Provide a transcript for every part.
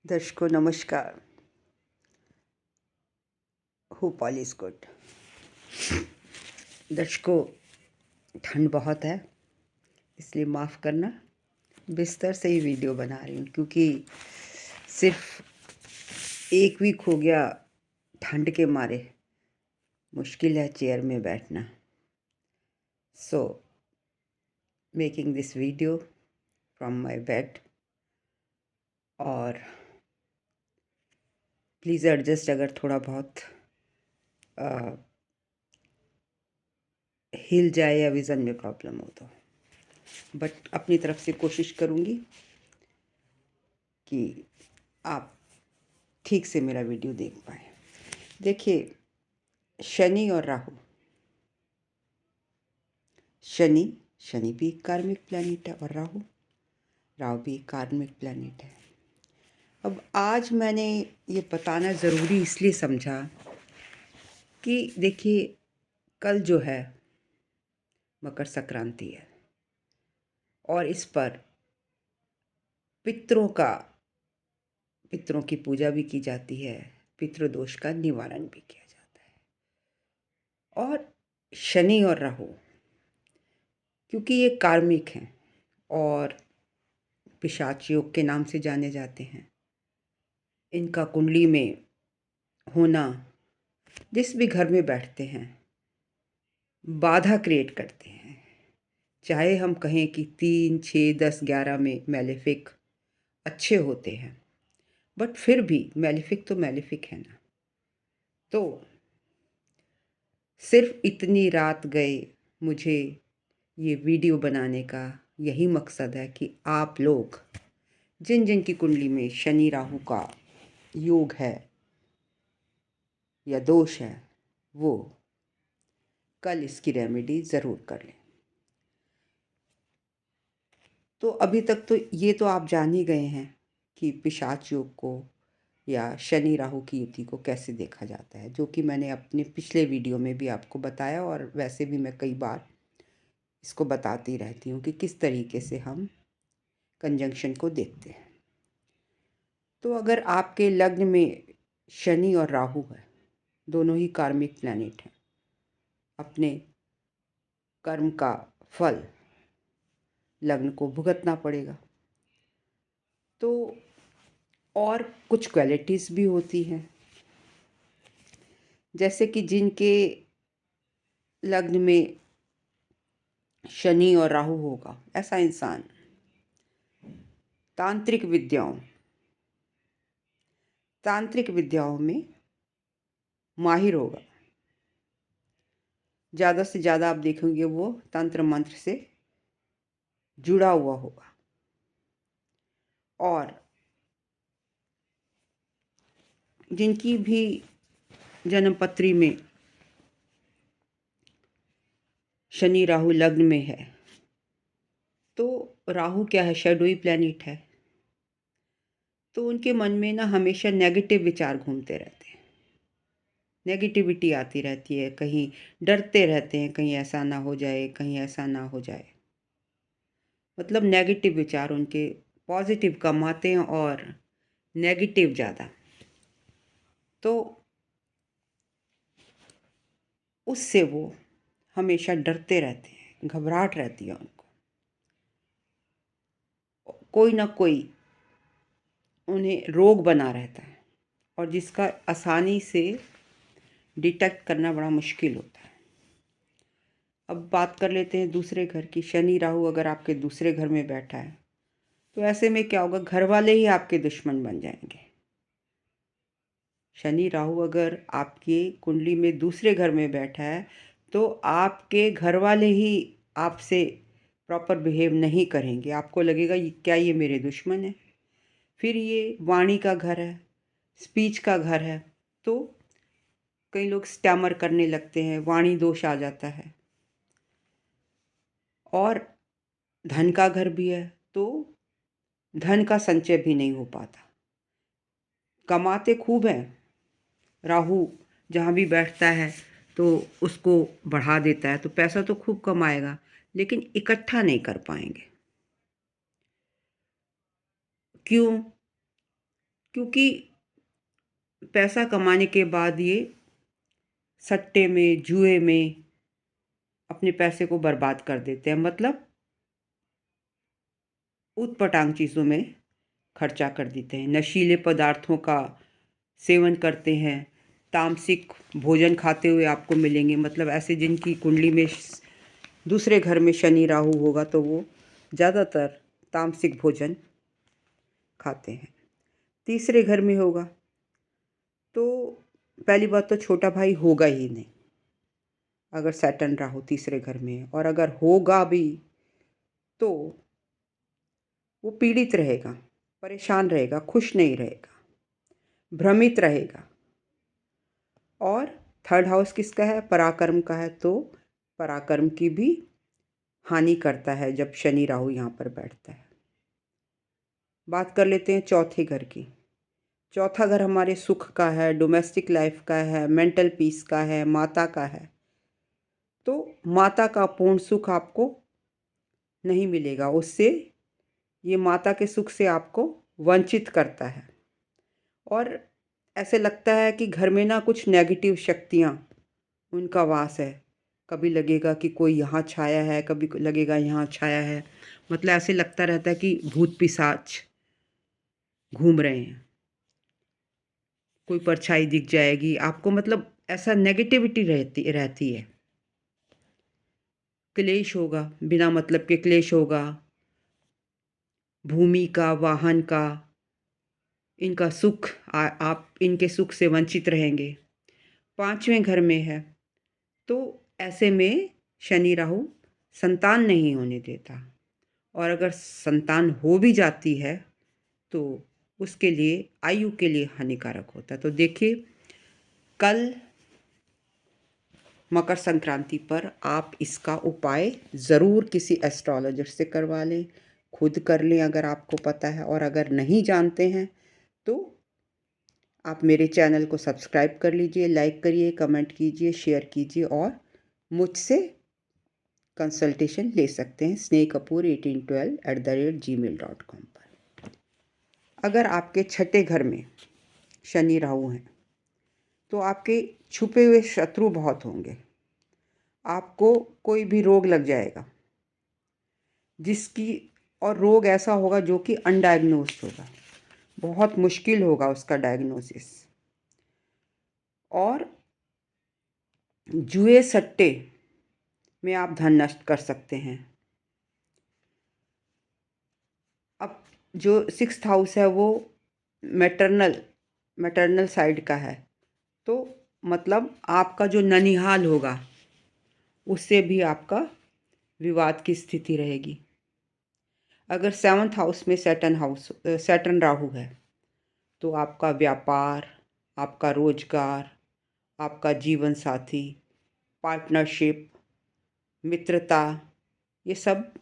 दर्शकों नमस्कार। Hope all is good. दर्शकों, ठंड बहुत है, इसलिए माफ़ करना। बिस्तर से ही वीडियो बना रही हूँ क्योंकि सिर्फ एक वीक हो गया ठंड के मारे मुश्किल है चेयर में बैठना। So making this video from my bed. और प्लीज़ एडजस्ट अगर थोड़ा बहुत हिल जाए या विज़न में प्रॉब्लम हो तो, बट अपनी तरफ से कोशिश करूँगी कि आप ठीक से मेरा वीडियो देख पाएँ। देखिए, शनि और राहु। शनि भी एक कार्मिक प्लैनेट है और राहु भी एक कार्मिक प्लैनेट है। अब आज मैंने ये बताना ज़रूरी इसलिए समझा कि देखिए, कल जो है मकर संक्रांति है और इस पर पितरों की पूजा भी की जाती है, पितृदोष का निवारण भी किया जाता है। और शनि और राहु क्योंकि ये कार्मिक हैं और पिशाच योग के नाम से जाने जाते हैं, इनका कुंडली में होना जिस भी घर में बैठते हैं बाधा क्रिएट करते हैं। चाहे हम कहें कि 3, 6, 10, 11 में मैलेफिक अच्छे होते हैं, बट फिर भी मैलेफिक तो मैलेफिक है ना। तो सिर्फ इतनी रात गए मुझे ये वीडियो बनाने का यही मकसद है कि आप लोग जिन जिन की कुंडली में शनि राहु का योग है या दोष है वो कल इसकी रेमेडी ज़रूर कर लें। तो अभी तक तो ये तो आप जान ही गए हैं कि पिशाच योग को या शनि राहु की युति को कैसे देखा जाता है, जो कि मैंने अपने पिछले वीडियो में भी आपको बताया और वैसे भी मैं कई बार इसको बताती रहती हूँ कि किस तरीके से हम कंजंक्शन को देखते हैं। तो अगर आपके लग्न में शनि और राहु है, दोनों ही कार्मिक प्लैनेट हैं, अपने कर्म का फल लग्न को भुगतना पड़ेगा। तो और कुछ क्वालिटीज़ भी होती हैं, जैसे कि जिनके लग्न में शनि और राहु होगा, ऐसा इंसान तांत्रिक विद्याओं में माहिर होगा। ज़्यादा से ज़्यादा आप देखेंगे वो तंत्र मंत्र से जुड़ा हुआ होगा और जिनकी भी जन्मपत्री में शनि राहु लग्न में है, तो राहु क्या है, शैडोई प्लैनेट है, तो उनके मन में ना हमेशा नेगेटिव विचार घूमते रहते हैं, नेगेटिविटी आती रहती है, कहीं डरते रहते हैं कहीं ऐसा ना हो जाए, कहीं ऐसा ना हो जाए। मतलब नेगेटिव विचार उनके पॉजिटिव कम आते हैं और नेगेटिव ज़्यादा। तो उससे वो हमेशा डरते रहते हैं, घबराहट रहती है उनको, कोई ना कोई उन्हें रोग बना रहता है और जिसका आसानी से डिटेक्ट करना बड़ा मुश्किल होता है। अब बात कर लेते हैं दूसरे घर की। शनि राहु अगर आपके दूसरे घर में बैठा है तो ऐसे में क्या होगा, घर वाले ही आपके दुश्मन बन जाएंगे। शनि राहु अगर आपकी कुंडली में दूसरे घर में बैठा है तो आपके घर वाले ही आपसे प्रॉपर बिहेव नहीं करेंगे, आपको लगेगा क्या ये मेरे दुश्मन है। फिर ये वाणी का घर है, स्पीच का घर है, तो कई लोग स्टैमर करने लगते हैं, वाणी दोष आ जाता है। और धन का घर भी है तो धन का संचय भी नहीं हो पाता। कमाते खूब हैं, राहु जहाँ भी बैठता है तो उसको बढ़ा देता है, तो पैसा तो खूब कमाएगा लेकिन इकट्ठा नहीं कर पाएंगे। क्यों? क्योंकि पैसा कमाने के बाद ये सट्टे में, जुए में अपने पैसे को बर्बाद कर देते हैं। मतलब ऊट-पटांग चीज़ों में खर्चा कर देते हैं, नशीले पदार्थों का सेवन करते हैं, तामसिक भोजन खाते हुए आपको मिलेंगे। मतलब ऐसे जिनकी कुंडली में दूसरे घर में शनि राहु होगा तो वो ज़्यादातर तामसिक भोजन खाते हैं। तीसरे घर में होगा तो पहली बात तो छोटा भाई होगा ही नहीं अगर सैटर्न राहु तीसरे घर में है, और अगर होगा भी तो वो पीड़ित रहेगा, परेशान रहेगा, खुश नहीं रहेगा, भ्रमित रहेगा। और थर्ड हाउस किसका है? पराक्रम का है। तो पराक्रम की भी हानि करता है जब शनि राहु यहाँ पर बैठता है। बात कर लेते हैं चौथे घर की। चौथा घर हमारे सुख का है, डोमेस्टिक लाइफ का है, मेंटल पीस का है, माता का है। तो माता का पूर्ण सुख आपको नहीं मिलेगा, उससे ये माता के सुख से आपको वंचित करता है। और ऐसे लगता है कि घर में ना कुछ नेगेटिव शक्तियाँ उनका वास है। कभी लगेगा कि कोई यहाँ छाया है, कभी लगेगा यहाँ छाया है। मतलब ऐसे लगता रहता है कि भूत पिशाच घूम रहे हैं, कोई परछाई दिख जाएगी आपको। मतलब ऐसा नेगेटिविटी रहती रहती है। क्लेश होगा, बिना मतलब के क्लेश होगा, भूमि का, वाहन का, इनका सुख आप इनके सुख से वंचित रहेंगे। पाँचवें घर में है तो ऐसे में शनि राहु संतान नहीं होने देता, और अगर संतान हो भी जाती है तो उसके लिए आयु के लिए हानिकारक होता है। तो देखिए, कल मकर संक्रांति पर आप इसका उपाय ज़रूर किसी एस्ट्रोलॉजर से करवा लें, खुद कर लें अगर आपको पता है, और अगर नहीं जानते हैं तो आप मेरे चैनल को सब्सक्राइब कर लीजिए, लाइक करिए, कमेंट कीजिए, शेयर कीजिए, और मुझसे कंसल्टेशन ले सकते हैं snehkapoor1812@gmail.com पर। अगर आपके छठे घर में शनि राहु हैं तो आपके छुपे हुए शत्रु बहुत होंगे। आपको कोई भी रोग लग जाएगा जिसकी, और रोग ऐसा होगा जो कि अनडायग्नोस्ड होगा, बहुत मुश्किल होगा उसका डायग्नोसिस। और जुए सट्टे में आप धन नष्ट कर सकते हैं। अब जो सिक्स्थ हाउस है वो मैटरनल साइड का है, तो मतलब आपका जो ननिहाल होगा उससे भी आपका विवाद की स्थिति रहेगी। अगर सेवन्थ हाउस में सैटर्न राहु है तो आपका व्यापार, आपका रोजगार, आपका जीवन साथी, पार्टनरशिप, मित्रता, ये सब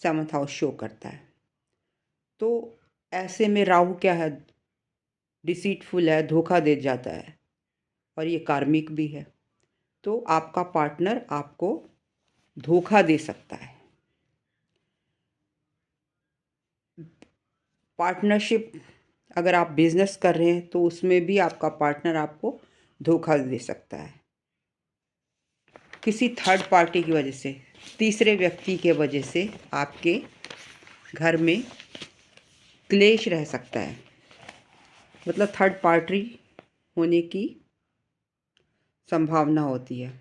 सेवन्थ हाउस शो करता है। तो ऐसे में राहु क्या है? डिसीटफुल है, धोखा दे जाता है, और ये कार्मिक भी है। तो आपका पार्टनर आपको धोखा दे सकता है। पार्टनरशिप, अगर आप बिजनेस कर रहे हैं तो उसमें भी आपका पार्टनर आपको धोखा दे सकता है, किसी थर्ड पार्टी की वजह से, तीसरे व्यक्ति के वजह से आपके घर में क्लेश रह सकता है। मतलब थर्ड पार्टी होने की संभावना होती है।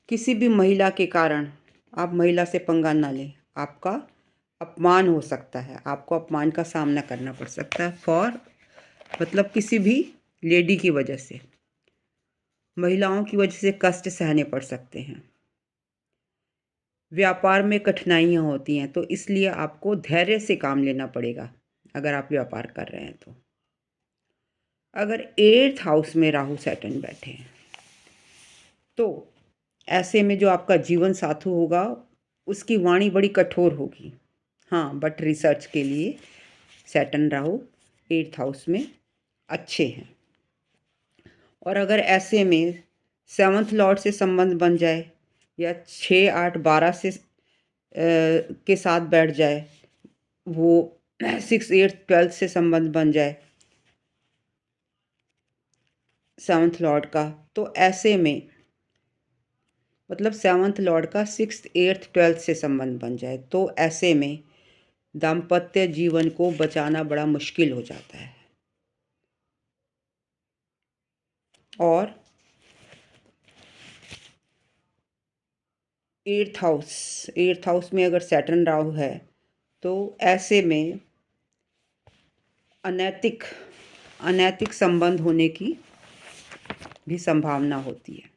किसी भी महिला के कारण आप महिला से पंगा ना लें, आपका अपमान हो सकता है, आपको अपमान का सामना करना पड़ सकता है मतलब किसी भी लेडी की वजह से, महिलाओं की वजह से कष्ट सहने पड़ सकते हैं। व्यापार में कठिनाइयाँ होती हैं, तो इसलिए आपको धैर्य से काम लेना पड़ेगा अगर आप व्यापार कर रहे हैं तो। अगर एट्थ हाउस में राहु सैटर्न बैठे हैं तो ऐसे में जो आपका जीवन साथी होगा उसकी वाणी बड़ी कठोर होगी। हाँ, बट रिसर्च के लिए सैटर्न राहु एट्थ हाउस में अच्छे हैं। और अगर ऐसे में सेवन्थ लॉर्ड से संबंध बन जाए, या 6, 8, 12 से के साथ बैठ जाए, वो 6, 8, 12 से संबंध बन जाए, सेवन्थ लॉर्ड का, तो ऐसे में मतलब सेवन्थ लॉर्ड का सिक्स्थ एट्थ ट्वेल्थ से संबंध बन जाए तो ऐसे में दाम्पत्य जीवन को बचाना बड़ा मुश्किल हो जाता है। और एट्थ हाउस में अगर सैटर्न राहु है तो ऐसे में अनैतिक अनैतिक संबंध होने की भी संभावना होती है।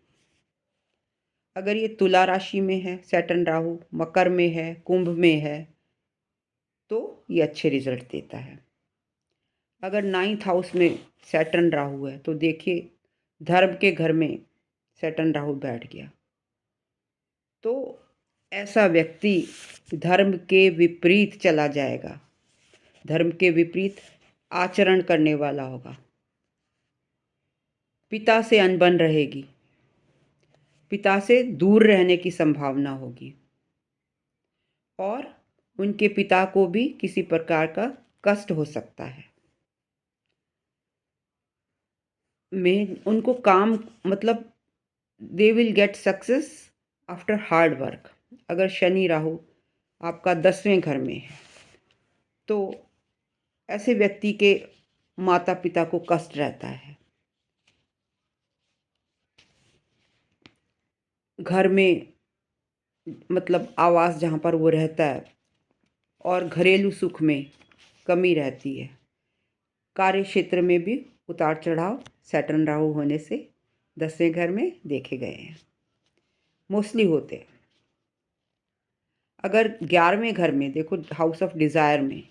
अगर ये तुला राशि में है सैटर्न राहु, मकर में है, कुंभ में है, तो ये अच्छे रिजल्ट देता है। अगर नाइन्थ हाउस में सैटर्न राहु है तो देखिए धर्म के घर में सैटर्न राहु बैठ गया तो ऐसा व्यक्ति धर्म के विपरीत चला जाएगा, धर्म के विपरीत आचरण करने वाला होगा, पिता से अनबन रहेगी, पिता से दूर रहने की संभावना होगी और उनके पिता को भी किसी प्रकार का कष्ट हो सकता है। उनको काम मतलब they will get success after hard work. अगर शनि राहु आपका 10वें घर में है तो ऐसे व्यक्ति के माता पिता को कष्ट रहता है, घर में मतलब आवास जहाँ पर वो रहता है और घरेलू सुख में कमी रहती है। कार्य क्षेत्र में भी उतार चढ़ाव सैटर्न राहु होने से 10वें घर में देखे गए हैं, मोस्टली होते हैं। अगर 11वें घर में देखो हाउस ऑफ डिज़ायर में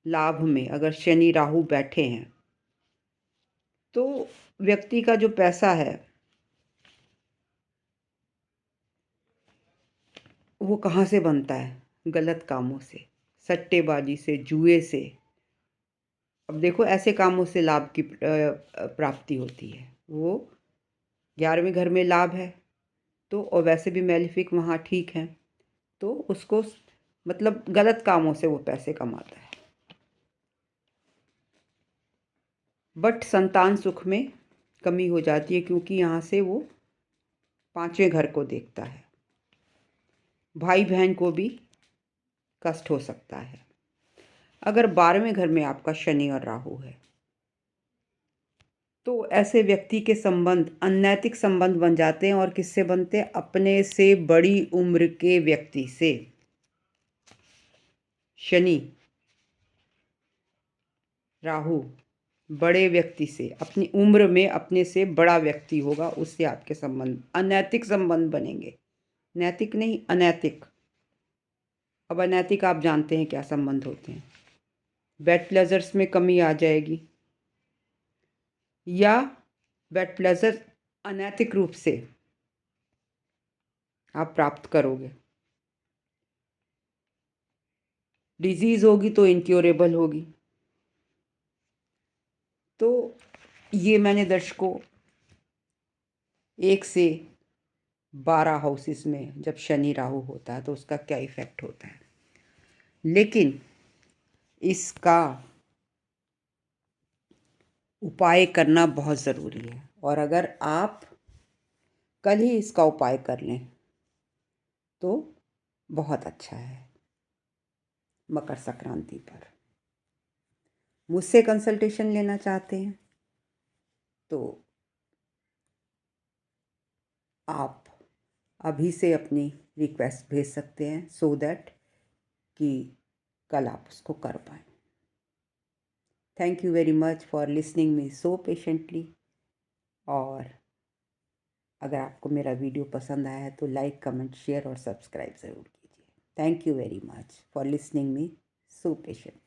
लाभ में अगर शनि राहु बैठे हैं तो व्यक्ति का जो पैसा है वो कहाँ से बनता है? गलत कामों से, सट्टेबाजी से, जुए से। अब देखो ऐसे कामों से लाभ की प्राप्ति होती है। वो 11वें घर में लाभ है तो और वैसे भी मैलिफिक वहाँ ठीक है तो उसको मतलब गलत कामों से वो पैसे कमाता है। बट संतान सुख में कमी हो जाती है क्योंकि यहाँ से वो 5वें घर को देखता है। भाई बहन को भी कष्ट हो सकता है। अगर 12वें घर में आपका शनि और राहु है तो ऐसे व्यक्ति के संबंध अनैतिक संबंध बन जाते हैं और किससे बनते हैं? अपने से बड़ी उम्र के व्यक्ति से। शनि राहु बड़े व्यक्ति से, अपनी उम्र में अपने से बड़ा व्यक्ति होगा, उससे आपके संबंध अनैतिक संबंध बनेंगे। नैतिक नहीं, अनैतिक। अब अनैतिक आप जानते हैं क्या संबंध होते हैं। बेड प्लेजर्स में कमी आ जाएगी या बेड प्लेजर अनैतिक रूप से आप प्राप्त करोगे। डिजीज होगी तो इनक्योरेबल होगी। तो ये मैंने दर्शकों 1 से 12 हाउसेस में जब शनि राहु होता है तो उसका क्या इफेक्ट होता है, लेकिन इसका उपाय करना बहुत ज़रूरी है। और अगर आप कल ही इसका उपाय कर लें तो बहुत अच्छा है। मकर संक्रांति पर मुझसे कंसल्टेशन लेना चाहते हैं तो आप अभी से अपनी रिक्वेस्ट भेज सकते हैं सो दैट कि कल आप उसको कर पाएँ। Thank you very much for listening me so patiently. और अगर आपको मेरा वीडियो पसंद आया है तो लाइक, कमेंट, शेयर और सब्सक्राइब ज़रूर कीजिए। Thank you very much for listening me so patiently.